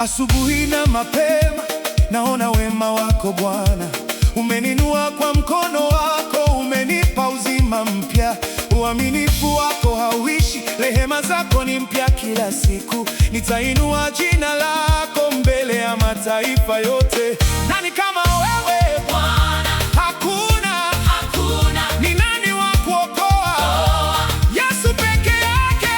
Asubuhi na mapema naona wema wako Bwana. Umeninua kwa mkono wako, umenipa uzima mpya. Uaminifu wako hauishi, rehema zako ni mpya kila siku. Nitainua jina lako mbele ya mataifa yote. Nani kama wewe Bwana? Hakuna. Ni nani wa kuokoa? Yesu peke yake.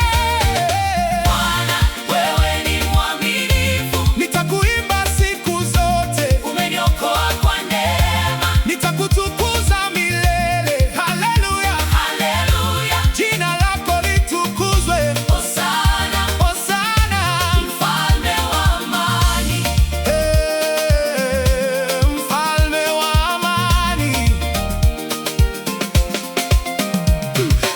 Bwana, wewe ni mwaminifu. Nitakuimba siku zote. Umeniokoa kwa neema. Nitakutukuza milele. Haleluya, Haleluya. jina lako litukuzwe. Hosana, Hosana, mfalme wa amani. mfalme wa amani.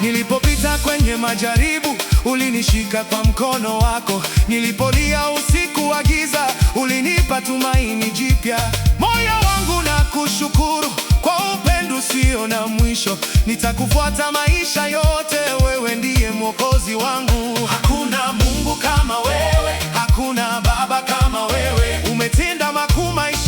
Nilipopita kwenye majaribu, ulinishika kwa mkono wako. Nilipolia usiku wa giza, ulinipa tumaini jipya. Moyo wangu na kushukuru kwa upendo usio na mwisho. Nitakufuata maisha yote, wewe ndiye Mwokozi wangu. Hakuna Mungu kama wewe, hakuna Baba kama wewe. Umetenda makuu maishani